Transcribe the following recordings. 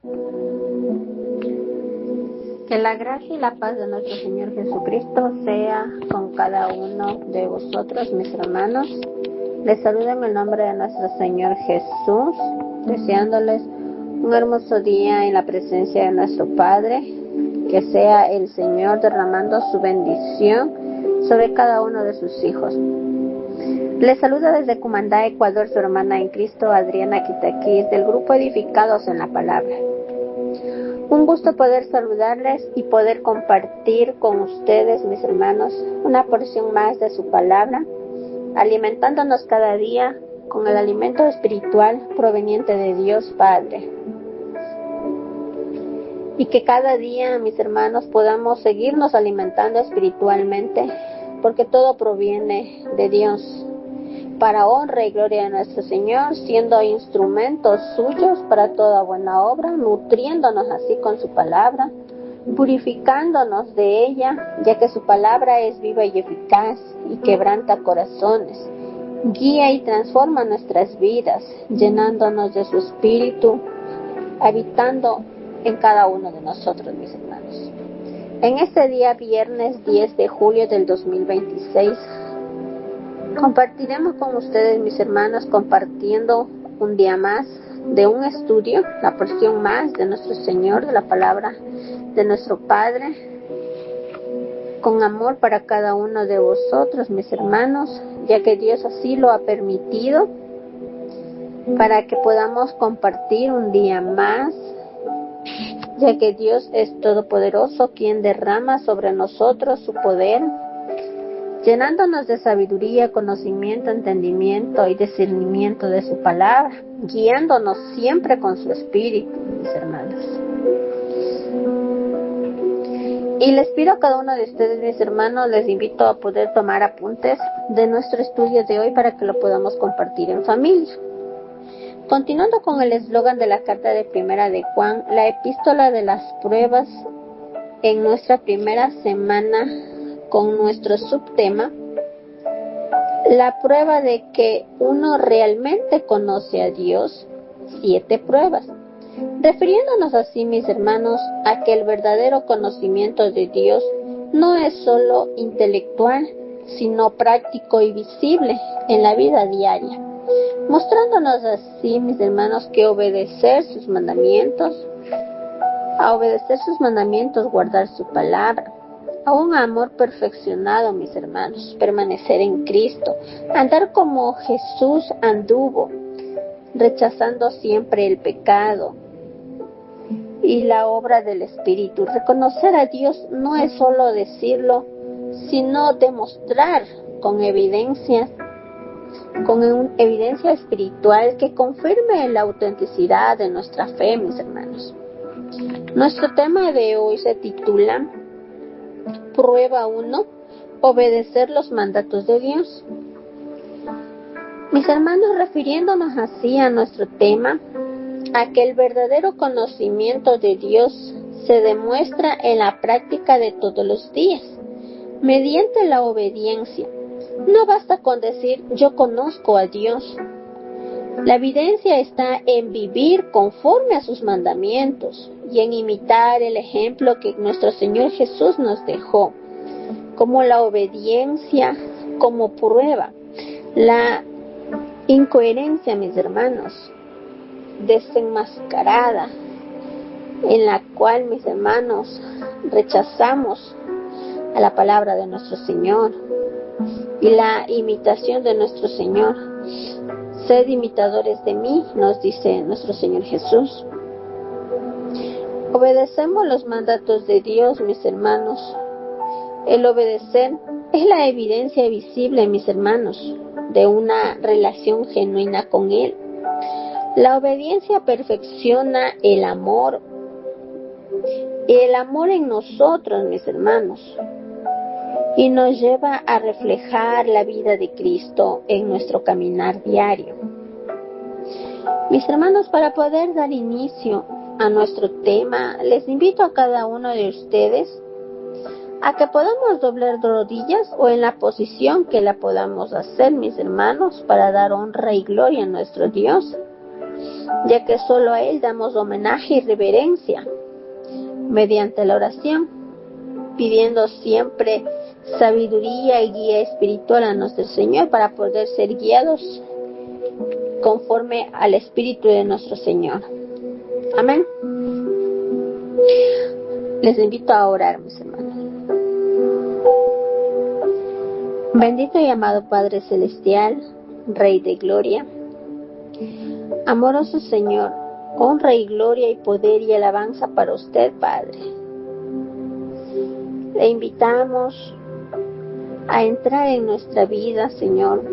Que la gracia y la paz de nuestro Señor Jesucristo sea con cada uno de vosotros, mis hermanos. Les saludo en el nombre de nuestro Señor Jesús, deseándoles un hermoso día en la presencia de nuestro Padre. Que sea el Señor derramando su bendición sobre cada uno de sus hijos. Les saluda desde Cumandá, Ecuador, su hermana en Cristo, Adriana Quitaquis, del grupo Edificados en la Palabra. Un gusto poder saludarles y poder compartir con ustedes, mis hermanos, una porción más de su palabra, alimentándonos cada día con el alimento espiritual proveniente de Dios Padre. Y que cada día, mis hermanos, podamos seguirnos alimentando espiritualmente, porque todo proviene de Dios, para honra y gloria de nuestro Señor, siendo instrumentos suyos para toda buena obra, nutriéndonos así con su palabra, purificándonos de ella, ya que su palabra es viva y eficaz y quebranta corazones, guía y transforma nuestras vidas, llenándonos de su espíritu, habitando en cada uno de nosotros, mis hermanos. En este día, viernes 10 de julio del 2026, compartiremos con ustedes, mis hermanos, compartiendo un día más de un estudio, la porción más de nuestro Señor, de la palabra de nuestro Padre, con amor para cada uno de vosotros, mis hermanos, ya que Dios así lo ha permitido, para que podamos compartir un día más, ya que Dios es todopoderoso, quien derrama sobre nosotros su poder, llenándonos de sabiduría, conocimiento, entendimiento y discernimiento de su palabra, guiándonos siempre con su espíritu, mis hermanos. Y les pido a cada uno de ustedes, mis hermanos, les invito a poder tomar apuntes de nuestro estudio de hoy para que lo podamos compartir en familia. Continuando con el eslogan de la carta de Primera de Juan, la epístola de las pruebas, en nuestra primera semana con nuestro subtema, la prueba de que uno realmente conoce a Dios, 7 pruebas. Refiriéndonos así, mis hermanos, a que el verdadero conocimiento de Dios no es solo intelectual, sino práctico y visible en la vida diaria, mostrándonos así, mis hermanos, que obedecer sus mandamientos, guardar su palabra, a un amor perfeccionado, mis hermanos, permanecer en Cristo, andar como Jesús anduvo, rechazando siempre el pecado y la obra del Espíritu. Reconocer a Dios no es solo decirlo, sino demostrar con evidencia espiritual que confirme la autenticidad de nuestra fe, mis hermanos. Nuestro tema de hoy se titula Prueba 1, obedecer los mandatos de Dios. Mis hermanos, refiriéndonos así a nuestro tema, a que el verdadero conocimiento de Dios se demuestra en la práctica de todos los días, mediante la obediencia. No basta con decir yo conozco a Dios. La evidencia está en vivir conforme a sus mandamientos y en imitar el ejemplo que nuestro Señor Jesús nos dejó, como la obediencia como prueba. La incoherencia, mis hermanos, desenmascarada, en la cual, mis hermanos, rechazamos a la palabra de nuestro Señor y la imitación de nuestro Señor. Sed imitadores de mí, nos dice nuestro Señor Jesús. Obedecemos los mandatos de Dios, mis hermanos. El obedecer es la evidencia visible, mis hermanos, de una relación genuina con Él. La obediencia perfecciona el amor en nosotros, mis hermanos, y nos lleva a reflejar la vida de Cristo en nuestro caminar diario. Mis hermanos, para poder dar inicio a nuestro tema, les invito a cada uno de ustedes a que podamos doblar rodillas o en la posición que la podamos hacer, mis hermanos, para dar honra y gloria a nuestro Dios. ya que solo a Él damos homenaje y reverencia mediante la oración, pidiendo siempre sabiduría y guía espiritual a nuestro Señor para poder ser guiados conforme al Espíritu de nuestro Señor. Amén. Les invito a orar, mis hermanos. Bendito y amado Padre Celestial, Rey de Gloria, amoroso Señor, honra y gloria y poder y alabanza para usted, Padre. Le invitamos a entrar en nuestra vida, Señor,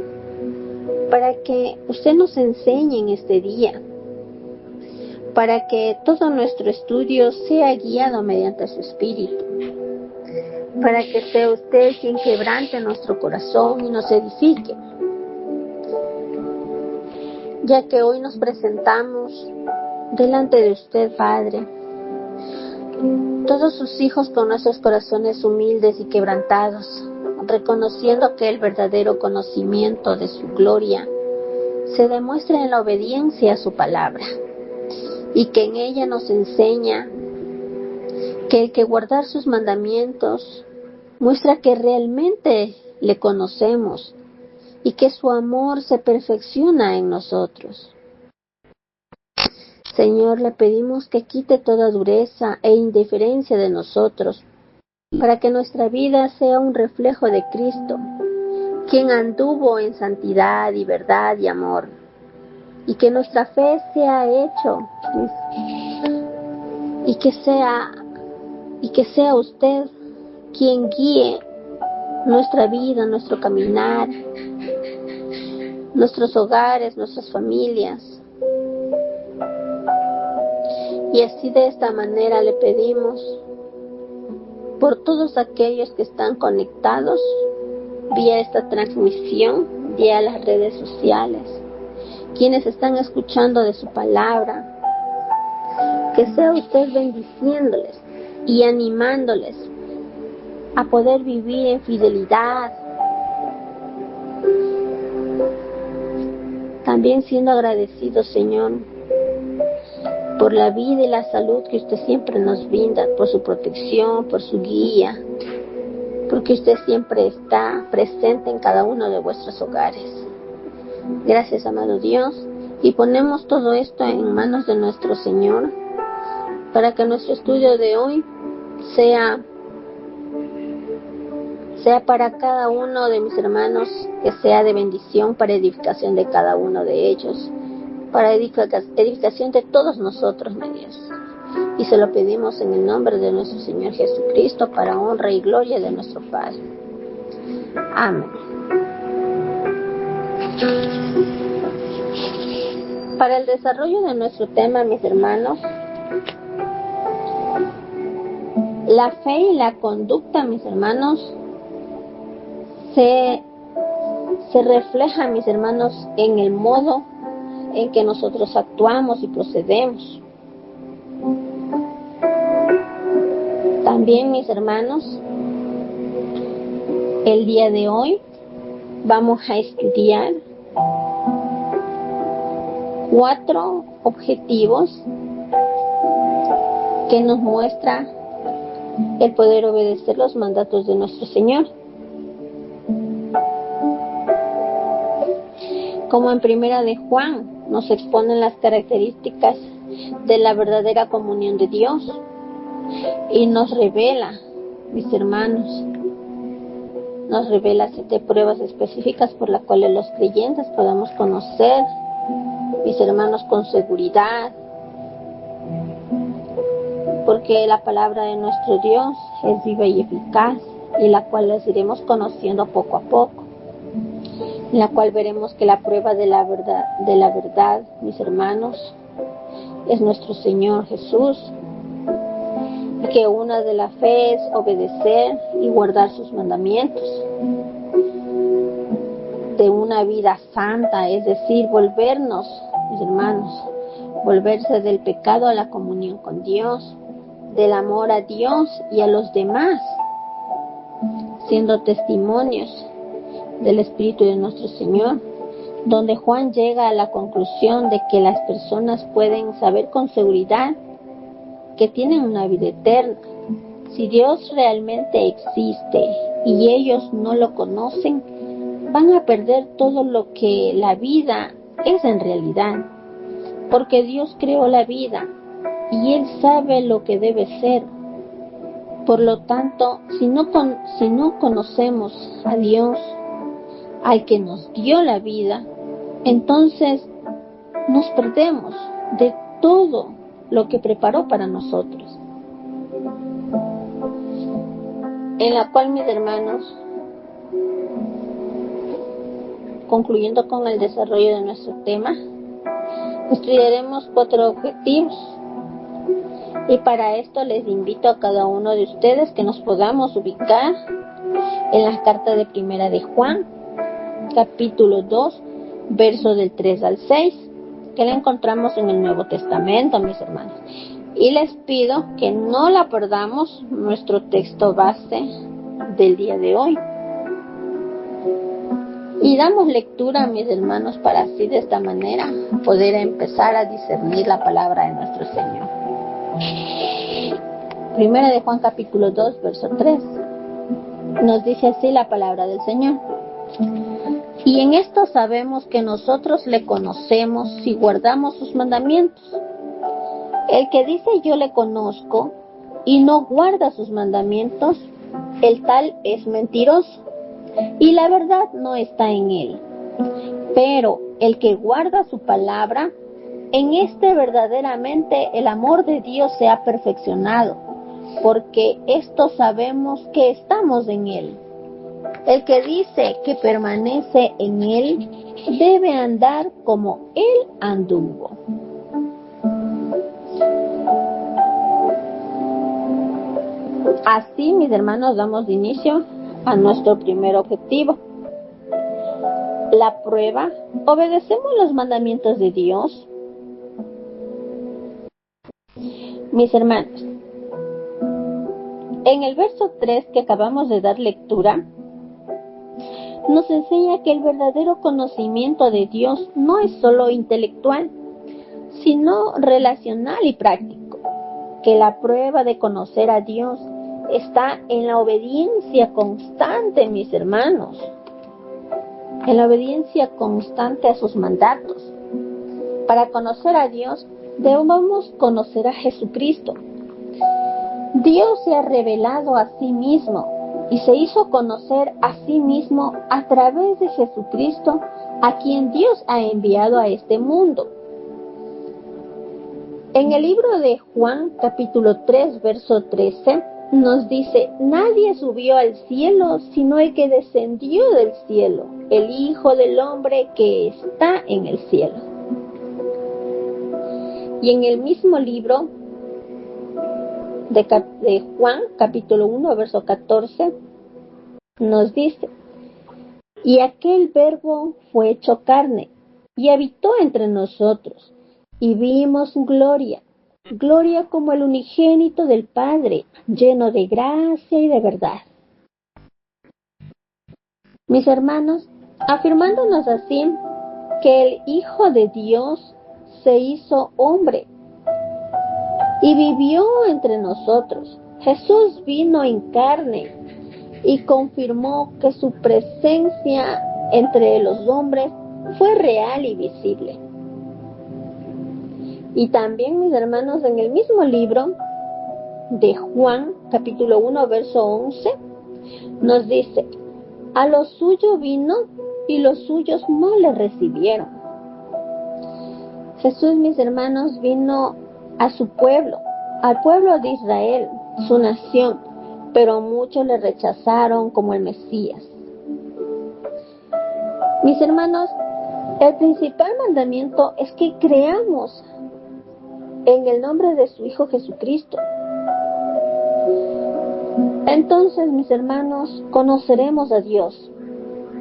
para que usted nos enseñe en este día, para que todo nuestro estudio sea guiado mediante su Espíritu, para que sea usted quien quebrante nuestro corazón y nos edifique, ya que hoy nos presentamos delante de usted, Padre, todos sus hijos con nuestros corazones humildes y quebrantados, reconociendo que el verdadero conocimiento de su gloria se demuestra en la obediencia a su palabra, y que en ella nos enseña que el que guardar sus mandamientos muestra que realmente le conocemos y que su amor se perfecciona en nosotros. Señor, le pedimos que quite toda dureza e indiferencia de nosotros, para que nuestra vida sea un reflejo de Cristo, quien anduvo en santidad y verdad y amor, y que nuestra fe sea hecho y que sea usted quien guíe nuestra vida, nuestro caminar, nuestros hogares, nuestras familias. Y así de esta manera le pedimos por todos aquellos que están conectados vía esta transmisión, vía las redes sociales, quienes están escuchando de su palabra, que sea usted bendiciéndoles y animándoles a poder vivir en fidelidad, también siendo agradecidos, Señor, por la vida y la salud que usted siempre nos brinda, por su protección, por su guía, porque usted siempre está presente en cada uno de vuestros hogares. Gracias, amado Dios, y ponemos todo esto en manos de nuestro Señor, para que nuestro estudio de hoy sea para cada uno de mis hermanos, que sea de bendición para edificación de cada uno de ellos, para edificación de todos nosotros, mi Dios. Y se lo pedimos en el nombre de nuestro Señor Jesucristo, para honra y gloria de nuestro Padre. Amén. Para el desarrollo de nuestro tema, mis hermanos, la fe y la conducta, mis hermanos, se refleja, mis hermanos, en el modo en que nosotros actuamos y procedemos. También, mis hermanos, el día de hoy vamos a estudiar 4 objetivos que nos muestra el poder obedecer los mandatos de nuestro Señor. Como en Primera de Juan nos exponen las características de la verdadera comunión de Dios y nos revela, mis hermanos, nos revela 7 pruebas específicas por las cuales los creyentes podemos conocer, mis hermanos, con seguridad, porque la palabra de nuestro Dios es viva y eficaz, y la cual las iremos conociendo poco a poco, en la cual veremos que la prueba de la verdad, mis hermanos, es nuestro Señor Jesús, y que una de la fe es obedecer y guardar sus mandamientos, de una vida santa, es decir, volvernos, mis hermanos, volverse del pecado a la comunión con Dios, del amor a Dios y a los demás, siendo testimonios del Espíritu de nuestro Señor, donde Juan llega a la conclusión de que las personas pueden saber con seguridad que tienen una vida eterna. Si Dios realmente existe y ellos no lo conocen, van a perder todo lo que la vida es en realidad, porque Dios creó la vida y Él sabe lo que debe ser. Por lo tanto, si no conocemos a Dios, al que nos dio la vida, entonces nos perdemos de todo lo que preparó para nosotros. En la cual, mis hermanos, concluyendo con el desarrollo de nuestro tema, estudiaremos 4 objetivos. Y para esto les invito a cada uno de ustedes que nos podamos ubicar en la carta de Primera de Juan, capítulo 2, verso del 3 al 6, que la encontramos en el Nuevo Testamento, mis hermanos. Y les pido que no la perdamos, nuestro texto base del día de hoy. Y damos lectura, mis hermanos, para así de esta manera poder empezar a discernir la palabra de nuestro Señor. Primera de Juan capítulo 2, verso 3. Nos dice así la palabra del Señor. Y en esto sabemos que nosotros le conocemos si guardamos sus mandamientos. El que dice yo le conozco y no guarda sus mandamientos, el tal es mentiroso, y la verdad no está en él. Pero el que guarda su palabra, en este verdaderamente el amor de Dios se ha perfeccionado, porque esto sabemos que estamos en Él. El que dice que permanece en Él, debe andar como Él anduvo. Así, mis hermanos, damos inicio a nuestro primer objetivo. La prueba: ¿obedecemos los mandamientos de Dios? Mis hermanos, en el verso 3 que acabamos de dar lectura, nos enseña que el verdadero conocimiento de Dios no es solo intelectual, sino relacional y práctico. Que la prueba de conocer a Dios está en la obediencia constante, mis hermanos, en la obediencia constante a sus mandatos. Para conocer a Dios, debemos conocer a Jesucristo. Dios se ha revelado a sí mismo y se hizo conocer a sí mismo a través de Jesucristo, a quien Dios ha enviado a este mundo. En el libro de Juan, capítulo 3, verso 13, nos dice: nadie subió al cielo sino el que descendió del cielo, el Hijo del Hombre que está en el cielo. Y en el mismo libro de Juan, capítulo 1, verso 14, nos dice: y aquel verbo fue hecho carne y habitó entre nosotros, y vimos gloria, gloria como el unigénito del Padre, lleno de gracia y de verdad. Mis hermanos, afirmándonos así que el Hijo de Dios se hizo hombre y vivió entre nosotros. Jesús vino en carne y confirmó que su presencia entre los hombres fue real y visible. Y también, mis hermanos, en el mismo libro de Juan, capítulo 1, verso 11, nos dice: a lo suyo vino y los suyos no le recibieron. Jesús, mis hermanos, vino a su pueblo, al pueblo de Israel, su nación, pero muchos le rechazaron como el Mesías. Mis hermanos, el principal mandamiento es que creamos en el nombre de su Hijo Jesucristo. Entonces, mis hermanos, conoceremos a Dios,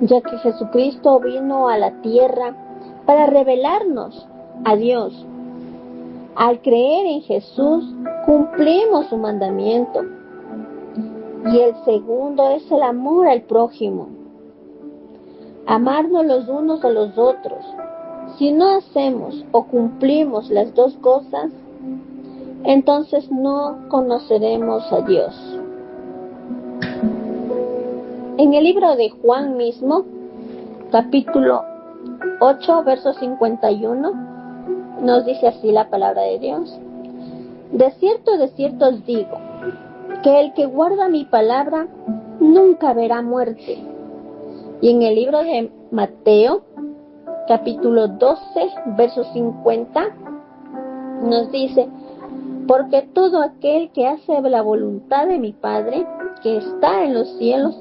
ya que Jesucristo vino a la tierra para revelarnos a Dios. Al creer en Jesús, cumplimos su mandamiento. Y el segundo es el amor al prójimo. amarnos los unos a los otros. Si no hacemos o cumplimos las dos cosas, entonces no conoceremos a Dios. En el libro de Juan mismo, capítulo 8, verso 51, nos dice así la palabra de Dios. De cierto os digo, que el que guarda mi palabra nunca verá muerte. Y en el libro de Mateo, capítulo 12, verso 50, nos dice, porque todo aquel que hace la voluntad de mi Padre, que está en los cielos,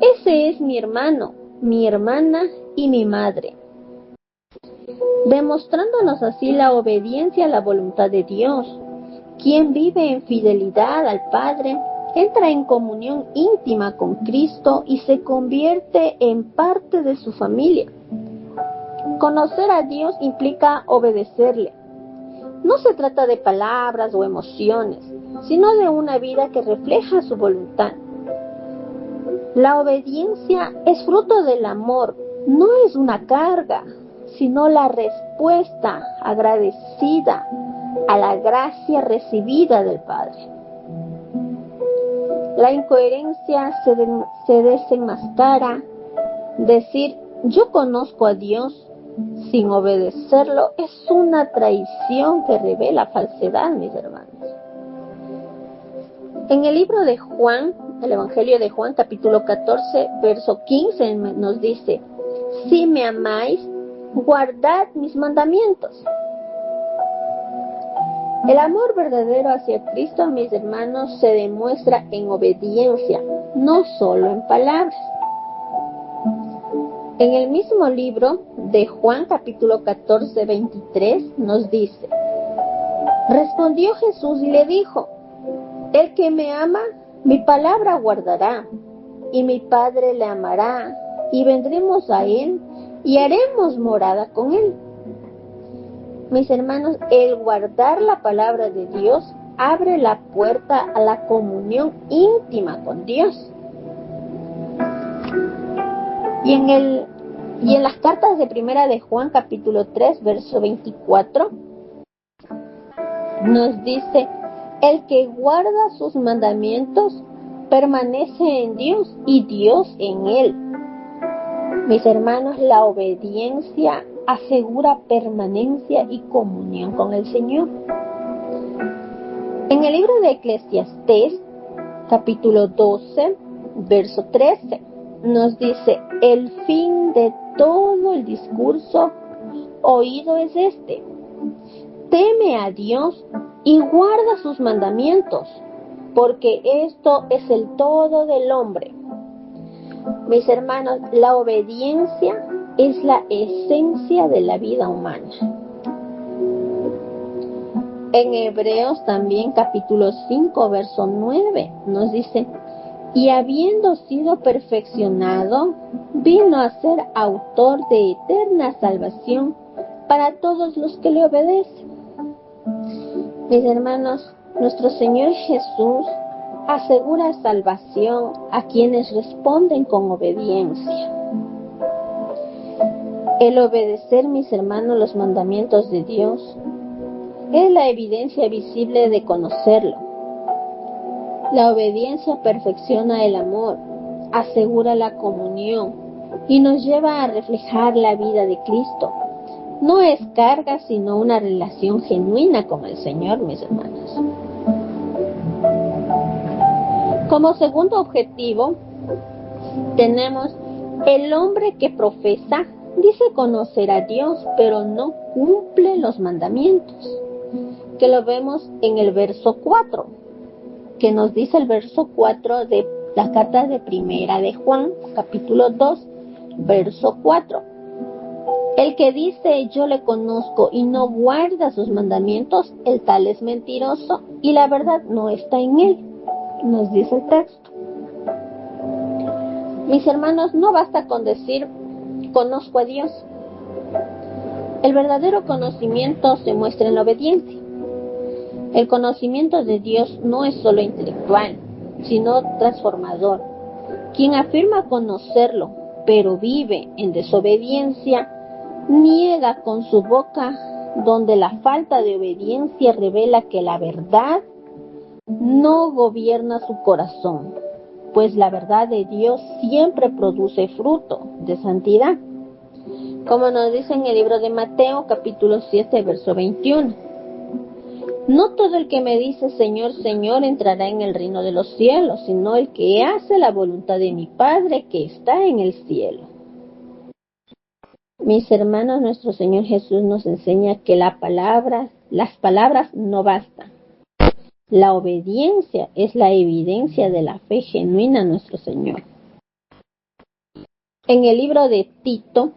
ese es mi hermano, mi hermana y mi madre. Demostrándonos así la obediencia a la voluntad de Dios. Quien vive en fidelidad al Padre, entra en comunión íntima con Cristo y se convierte en parte de su familia. Conocer a Dios implica obedecerle. No se trata de palabras o emociones, sino de una vida que refleja su voluntad. La obediencia es fruto del amor, no es una carga, sino la respuesta agradecida a la gracia recibida del Padre. La incoherencia se desenmascara. Decir yo conozco a Dios sin obedecerlo es una traición que revela falsedad, mis hermanos. En el libro de Juan, el Evangelio de Juan, capítulo 14, verso 15, nos dice, si me amáis, guardad mis mandamientos. El amor verdadero hacia Cristo, mis hermanos, se demuestra en obediencia, no solo en palabras. En el mismo libro de Juan, capítulo 14, 23, nos dice, respondió Jesús y le dijo, el que me ama, mi palabra guardará, y mi Padre le amará, y vendremos a él, y haremos morada con él. Mis hermanos, el guardar la palabra de Dios abre la puerta a la comunión íntima con Dios. Y en las cartas de primera de Juan, capítulo 3, verso 24, nos dice, el que guarda sus mandamientos permanece en Dios y Dios en él. Mis hermanos, la obediencia asegura permanencia y comunión con el Señor. En el libro de Eclesiastés, capítulo 12, verso 13, nos dice, el fin de todo el discurso oído es este, teme a Dios y guarda sus mandamientos, porque esto es el todo del hombre. Mis hermanos, la obediencia es la esencia de la vida humana. En Hebreos también capítulo 5 verso 9 nos dice, y habiendo sido perfeccionado, vino a ser autor de eterna salvación para todos los que le obedecen. Mis hermanos, nuestro Señor Jesús asegura salvación a quienes responden con obediencia. El obedecer, mis hermanos, los mandamientos de Dios es la evidencia visible de conocerlo. La obediencia perfecciona el amor, asegura la comunión y nos lleva a reflejar la vida de Cristo. No es carga, sino una relación genuina con el Señor, mis hermanos. Como segundo objetivo, tenemos el hombre que profesa, dice conocer a Dios, pero no cumple los mandamientos, que lo vemos en el verso 4, que nos dice el verso 4 de la carta de primera de Juan, capítulo 2, verso 4. El que dice yo le conozco y no guarda sus mandamientos, el tal es mentiroso y la verdad no está en él, nos dice el texto. Mis hermanos, no basta con decir conozco a Dios. El verdadero conocimiento se muestra en la obediencia. El conocimiento de Dios no es solo intelectual, sino transformador. Quien afirma conocerlo, pero vive en desobediencia, niega con su boca, donde la falta de obediencia revela que la verdad no gobierna su corazón, pues la verdad de Dios siempre produce fruto de santidad, como nos dice en el libro de Mateo, capítulo 7, verso 21. No todo el que me dice Señor, Señor entrará en el reino de los cielos, sino el que hace la voluntad de mi Padre que está en el cielo. Mis hermanos, nuestro Señor Jesús nos enseña que las palabras no bastan. La obediencia es la evidencia de la fe genuina en nuestro Señor. En el libro de Tito,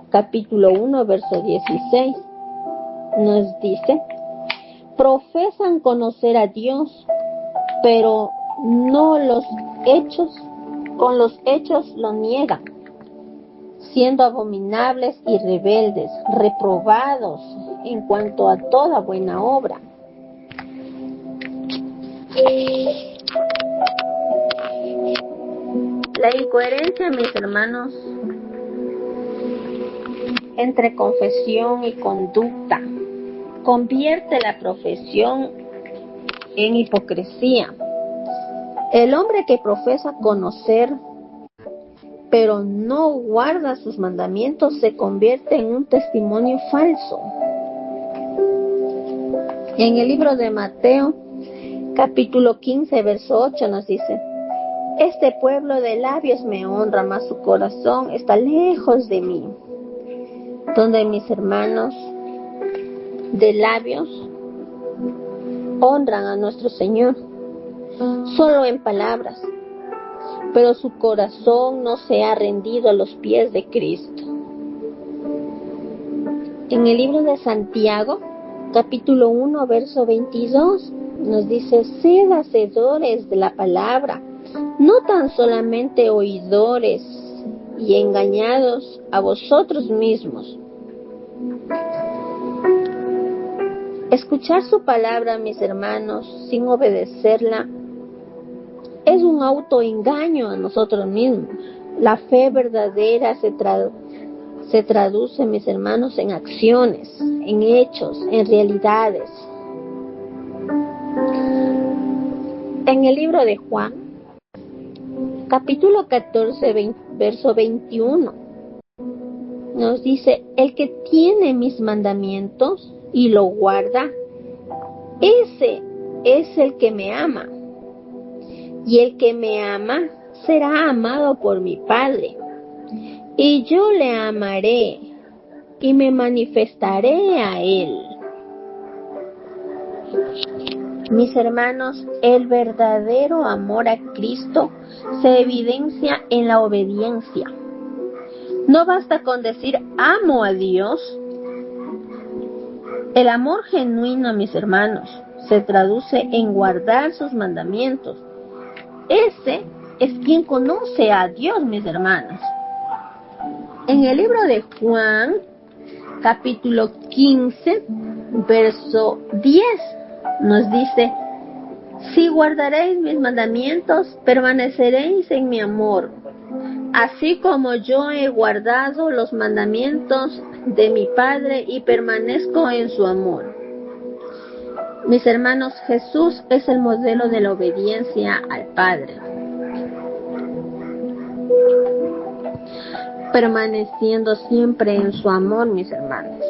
capítulo 1, verso 16, nos dice: profesan conocer a Dios, pero con los hechos lo niegan, siendo abominables y rebeldes, reprobados en cuanto a toda buena obra. La incoherencia, mis hermanos, entre confesión y conducta convierte la profesión en hipocresía. El hombre que profesa conocer pero no guarda sus mandamientos se convierte en un testimonio falso. En el libro de Mateo, capítulo 15, verso 8 nos dice: este pueblo de labios me honra, mas su corazón está lejos de mí. Donde mis hermanos de labios honran a nuestro Señor solo en palabras, pero su corazón no se ha rendido a los pies de Cristo. En el libro de Santiago, capítulo 1, verso 22, nos dice: sed hacedores de la palabra, no tan solamente oidores y engañados a vosotros mismos. Escuchar su palabra, mis hermanos, sin obedecerla, es un autoengaño a nosotros mismos. La fe verdadera se traduce, mis hermanos, en acciones, en hechos, en realidades. En el libro de Juan, capítulo 14, verso 21, nos dice: el que tiene mis mandamientos y lo guarda, ese es el que me ama. Y el que me ama será amado por mi Padre, y yo le amaré y me manifestaré a él. Mis hermanos, el verdadero amor a Cristo se evidencia en la obediencia. No basta con decir amo a Dios. El amor genuino, mis hermanos, se traduce en guardar sus mandamientos. Ese es quien conoce a Dios, mis hermanos. En el libro de Juan, capítulo 15, verso 10, nos dice: si guardaréis mis mandamientos, permaneceréis en mi amor, así como yo he guardado los mandamientos de mi Padre y permanezco en su amor. Mis hermanos, Jesús es el modelo de la obediencia al Padre, permaneciendo siempre en su amor, mis hermanos.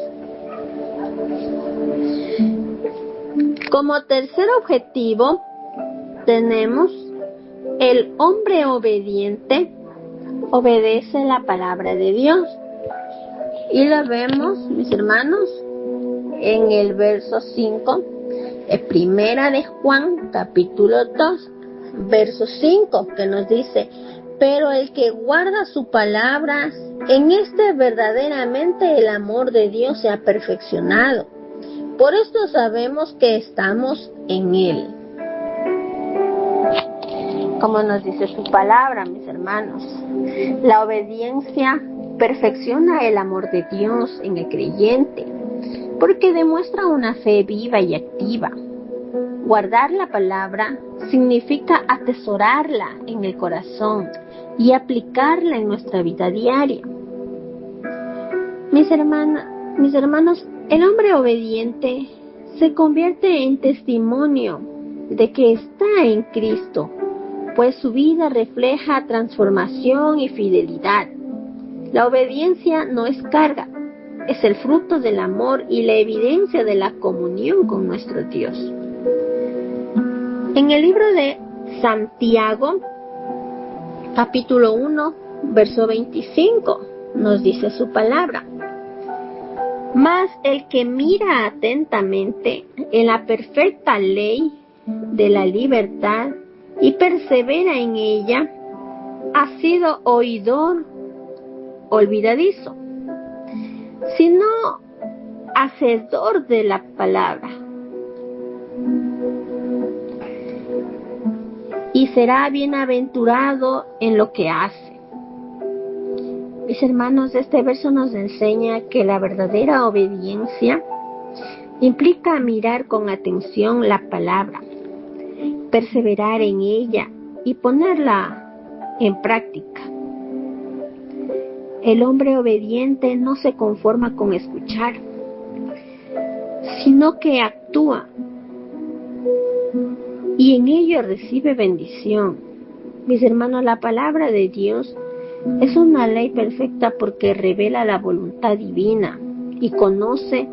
Como tercer objetivo tenemos: el hombre obediente obedece la palabra de Dios. Y lo vemos, mis hermanos, en el verso 5, primera de Juan, capítulo 2, verso 5, que nos dice: pero el que guarda su palabra, en este verdaderamente el amor de Dios se ha perfeccionado. Por esto sabemos que estamos en Él. Como nos dice su palabra, mis hermanos, la obediencia perfecciona el amor de Dios en el creyente, porque demuestra una fe viva y activa. Guardar la palabra significa atesorarla en el corazón y aplicarla en nuestra vida diaria. Mis hermanos, el hombre obediente se convierte en testimonio de que está en Cristo, pues su vida refleja transformación y fidelidad. La obediencia no es carga, es el fruto del amor y la evidencia de la comunión con nuestro Dios. En el libro de Santiago, capítulo 1, verso 25, nos dice su palabra: mas el que mira atentamente en la perfecta ley de la libertad y persevera en ella, ha sido oidor olvidadizo, sino hacedor de la palabra, y será bienaventurado en lo que hace. Mis hermanos, este verso nos enseña que la verdadera obediencia implica mirar con atención la palabra, perseverar en ella y ponerla en práctica. El hombre obediente no se conforma con escuchar, sino que actúa y en ello recibe bendición. Mis hermanos, la palabra de Dios es una ley perfecta porque revela la voluntad divina y conoce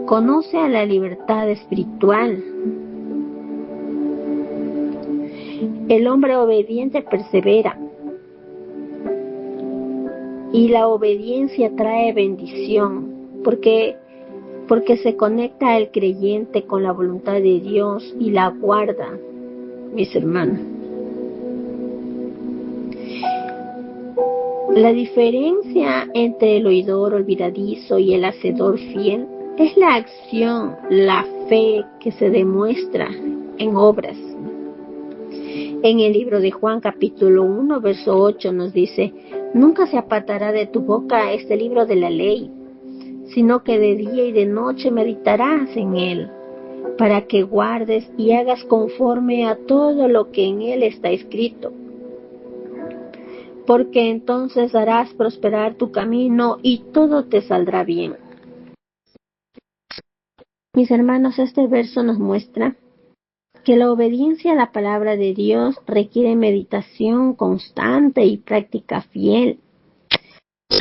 a la libertad espiritual. El hombre obediente persevera y la obediencia trae bendición porque se conecta al creyente con la voluntad de Dios y la guarda, mis hermanos. La diferencia entre el oidor olvidadizo y el hacedor fiel es la acción, la fe que se demuestra en obras. En el libro de Juan capítulo 1, verso 8 nos dice: nunca se apartará de tu boca este libro de la ley, sino que de día y de noche meditarás en él, para que guardes y hagas conforme a todo lo que en él está escrito. Porque entonces harás prosperar tu camino y todo te saldrá bien. Mis hermanos, este verso nos muestra que la obediencia a la palabra de Dios requiere meditación constante y práctica fiel.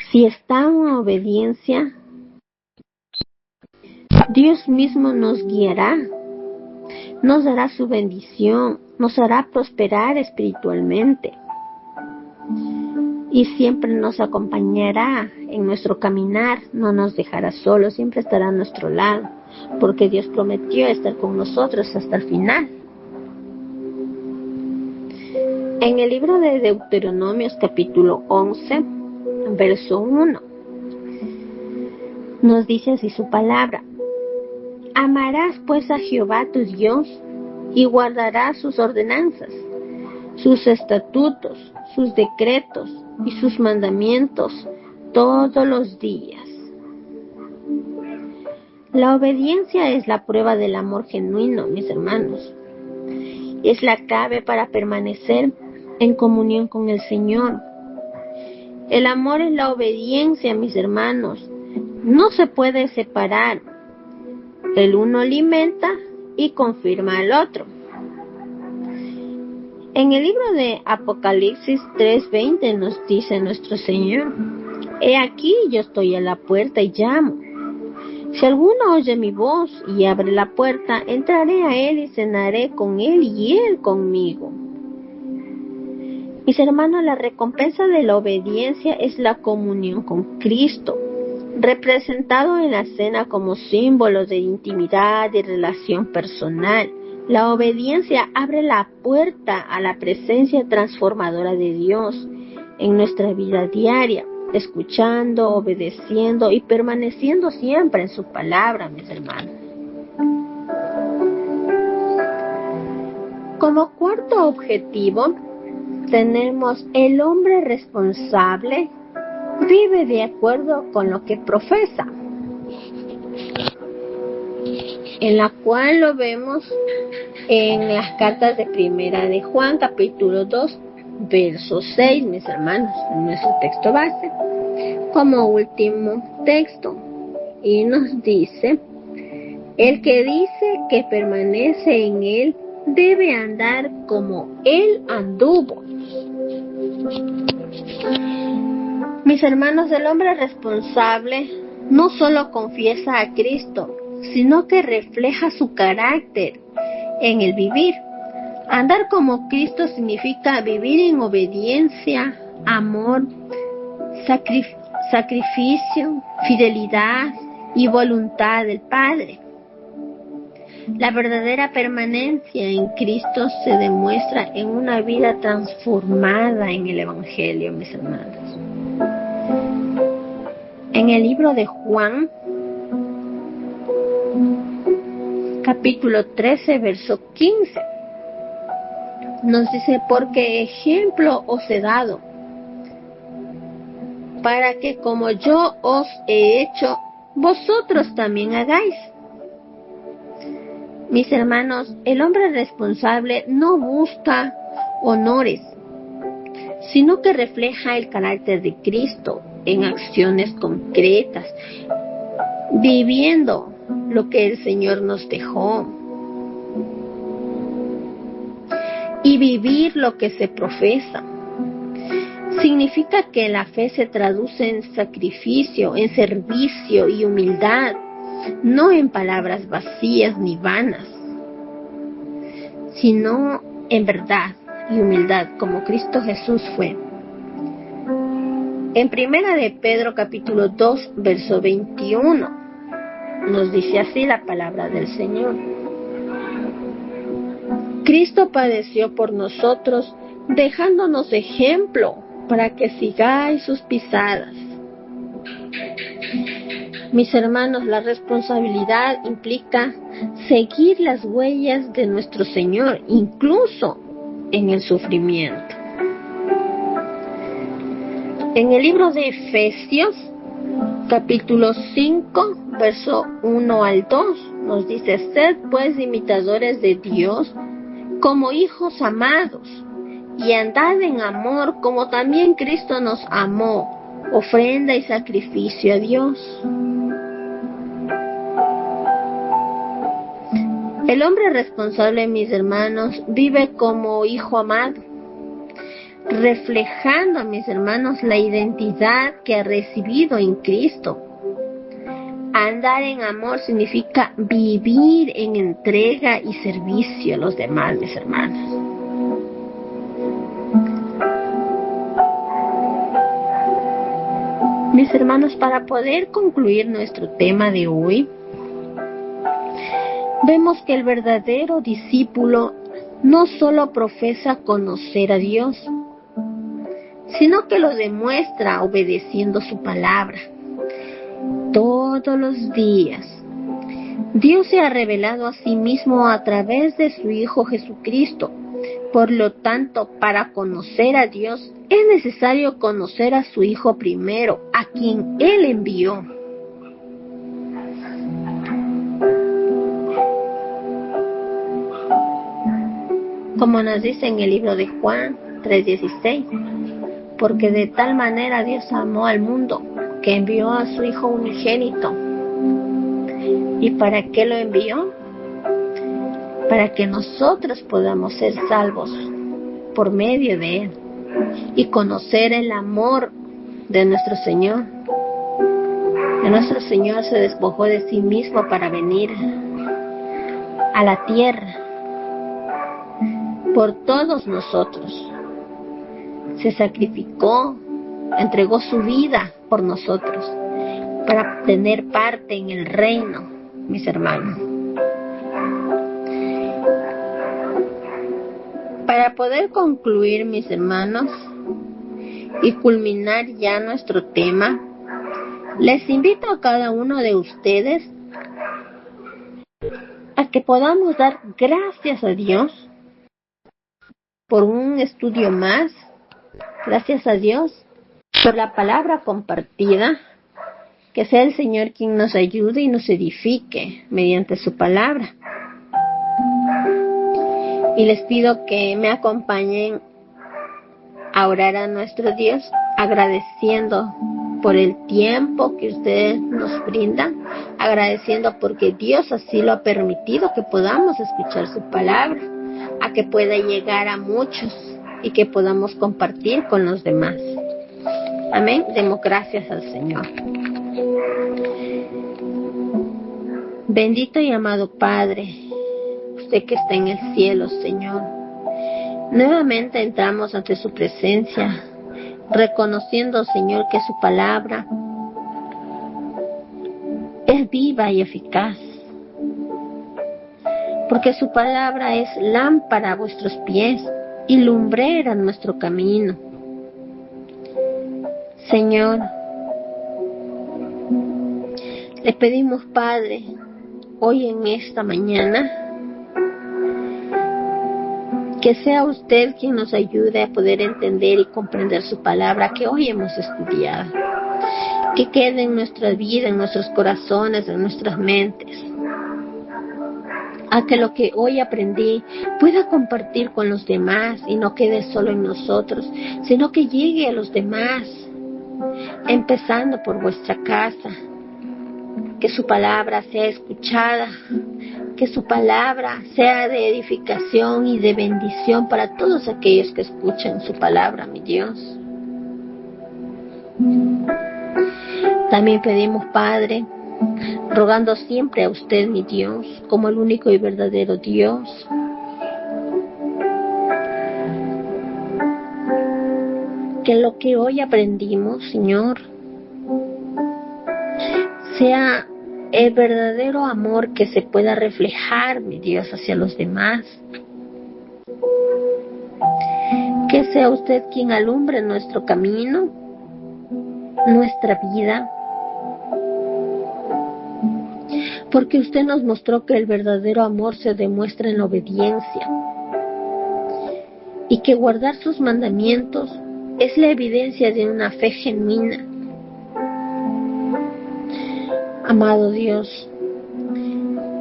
Si está en obediencia, Dios mismo nos guiará, nos dará su bendición, nos hará prosperar espiritualmente y siempre nos acompañará en nuestro caminar, no nos dejará solos, siempre estará a nuestro lado, porque Dios prometió estar con nosotros hasta el final. En el libro de Deuteronomios capítulo 11, verso 1, nos dice así su palabra: amarás pues a Jehová tu Dios y guardarás sus ordenanzas, sus estatutos, sus decretos y sus mandamientos todos los días. La obediencia es la prueba del amor genuino, mis hermanos. Es la clave para permanecer en comunión con el Señor. El amor es la obediencia, mis hermanos. No se puede separar. El uno alimenta y confirma al otro. En el libro de Apocalipsis 3:20 nos dice nuestro Señor: he aquí yo estoy a la puerta y llamo. Si alguno oye mi voz y abre la puerta, entraré a él y cenaré con él y él conmigo. Mis hermanos, la recompensa de la obediencia es la comunión con Cristo, representado en la cena como símbolo de intimidad y relación personal. La obediencia abre la puerta a la presencia transformadora de Dios en nuestra vida diaria, escuchando, obedeciendo y permaneciendo siempre en su palabra, mis hermanos. Como cuarto objetivo, tenemos el hombre responsable vive de acuerdo con lo que profesa, en la cual lo vemos en las cartas de Primera de Juan, capítulo 2, verso 6, mis hermanos, en nuestro texto base, como último texto. Y nos dice: el que dice que permanece en él debe andar como él anduvo. Mis hermanos, el hombre responsable no solo confiesa a Cristo, sino que refleja su carácter en el vivir. Andar como Cristo significa vivir en obediencia, amor, sacrificio, fidelidad y voluntad del Padre. La verdadera permanencia en Cristo se demuestra en una vida transformada en el Evangelio, mis hermanos. En el libro de Juan, capítulo 13, verso 15, nos dice: porque ejemplo os he dado, para que como yo os he hecho, vosotros también hagáis. Mis hermanos, el hombre responsable no busca honores, sino que refleja el carácter de Cristo en acciones concretas, viviendo lo que el Señor nos dejó y vivir lo que se profesa. Significa que la fe se traduce en sacrificio, en servicio y humildad, no en palabras vacías ni vanas, sino en verdad y humildad, como Cristo Jesús fue. En primera de Pedro capítulo 2, verso 21, nos dice así la palabra del Señor: Cristo padeció por nosotros, dejándonos ejemplo para que sigáis sus pisadas. Mis hermanos, la responsabilidad implica seguir las huellas de nuestro Señor, incluso en el sufrimiento. En el libro de Efesios, capítulo 5, verso 1 al 2, nos dice: sed pues imitadores de Dios como hijos amados, y andad en amor como también Cristo nos amó, ofrenda y sacrificio a Dios. El hombre responsable, mis hermanos, vive como hijo amado, reflejando, mis hermanos, la identidad que ha recibido en Cristo. Andar en amor significa vivir en entrega y servicio a los demás, mis hermanos. Mis hermanos, para poder concluir nuestro tema de hoy, vemos que el verdadero discípulo no solo profesa conocer a Dios, sino que lo demuestra obedeciendo su palabra. Todos los días, Dios se ha revelado a sí mismo a través de su Hijo Jesucristo. Por lo tanto, para conocer a Dios, es necesario conocer a su Hijo primero, a quien Él envió. Como nos dice en el libro de Juan 3:16, porque de tal manera Dios amó al mundo, que envió a su Hijo unigénito. ¿Y para qué lo envió? Para que nosotros podamos ser salvos por medio de Él y conocer el amor de nuestro Señor. Que nuestro Señor se despojó de sí mismo para venir a la tierra por todos nosotros. Se sacrificó, entregó su vida por nosotros para tener parte en el reino, mis hermanos. Para poder concluir, mis hermanos, y culminar ya nuestro tema, les invito a cada uno de ustedes a que podamos dar gracias a Dios por un estudio más. Gracias a Dios por la palabra compartida. Que sea el Señor quien nos ayude y nos edifique mediante su palabra. Y les pido que me acompañen a orar a nuestro Dios, agradeciendo por el tiempo que ustedes nos brindan, agradeciendo porque Dios así lo ha permitido, que podamos escuchar su palabra, a que pueda llegar a muchos y que podamos compartir con los demás. Amén. Demos gracias al Señor. Bendito y amado Padre, usted que está en el cielo, Señor, nuevamente entramos ante su presencia, reconociendo, Señor, que su palabra es viva y eficaz, porque su palabra es lámpara a vuestros pies y lumbrera a nuestro camino. Señor, le pedimos, Padre, hoy en esta mañana, que sea usted quien nos ayude a poder entender y comprender su palabra que hoy hemos estudiado, que quede en nuestra vida, en nuestros corazones, en nuestras mentes, a que lo que hoy aprendí pueda compartir con los demás y no quede solo en nosotros, sino que llegue a los demás, empezando por vuestra casa. Que su palabra sea escuchada, que su palabra sea de edificación y de bendición para todos aquellos que escuchan su palabra, mi Dios. También pedimos, Padre, rogando siempre a usted, mi Dios, como el único y verdadero Dios, que lo que hoy aprendimos, Señor, sea el verdadero amor que se pueda reflejar, mi Dios, hacia los demás. Que sea usted quien alumbre nuestro camino, nuestra vida, porque usted nos mostró que el verdadero amor se demuestra en la obediencia y que guardar sus mandamientos es la evidencia de una fe genuina. Amado Dios,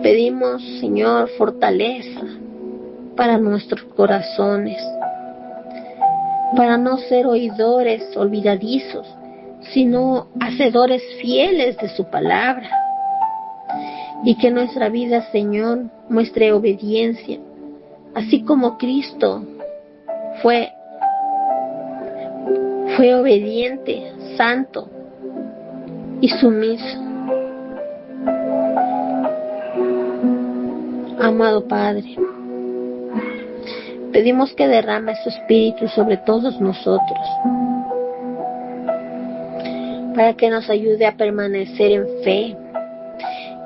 pedimos, Señor, fortaleza para nuestros corazones, para no ser oidores olvidadizos, sino hacedores fieles de su palabra, y que nuestra vida, Señor, muestre obediencia, así como Cristo fue obediente, santo y sumiso. Amado Padre, pedimos que derrame su Espíritu sobre todos nosotros, para que nos ayude a permanecer en fe,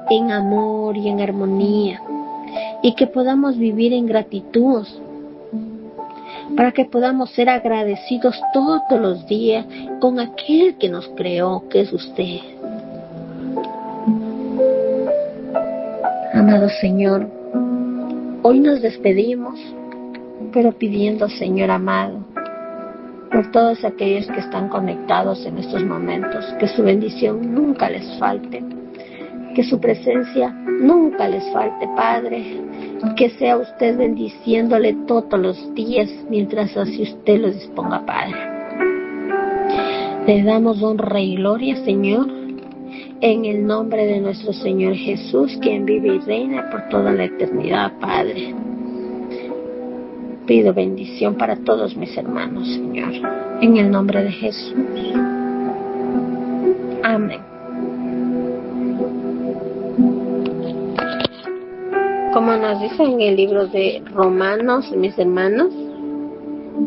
en amor y en armonía, y que podamos vivir en gratitud, para que podamos ser agradecidos todos los días con aquel que nos creó, que es usted. Amado Señor, hoy nos despedimos, pero pidiendo, Señor amado, por todos aquellos que están conectados en estos momentos, que su bendición nunca les falte, que su presencia nunca les falte, Padre, que sea usted bendiciéndole todos los días mientras así usted lo disponga, Padre. Le damos honra y gloria, Señor, en el nombre de nuestro Señor Jesús, quien vive y reina por toda la eternidad, Padre. Pido bendición para todos mis hermanos, Señor, en el nombre de Jesús. Amén. Como nos dice en el libro de Romanos, mis hermanos,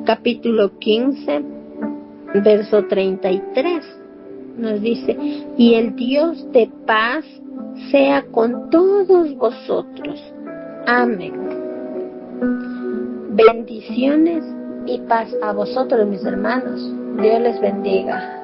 capítulo 15, verso 33, nos dice: y el Dios de paz sea con todos vosotros. Amén. Bendiciones y paz a vosotros, mis hermanos. Dios les bendiga.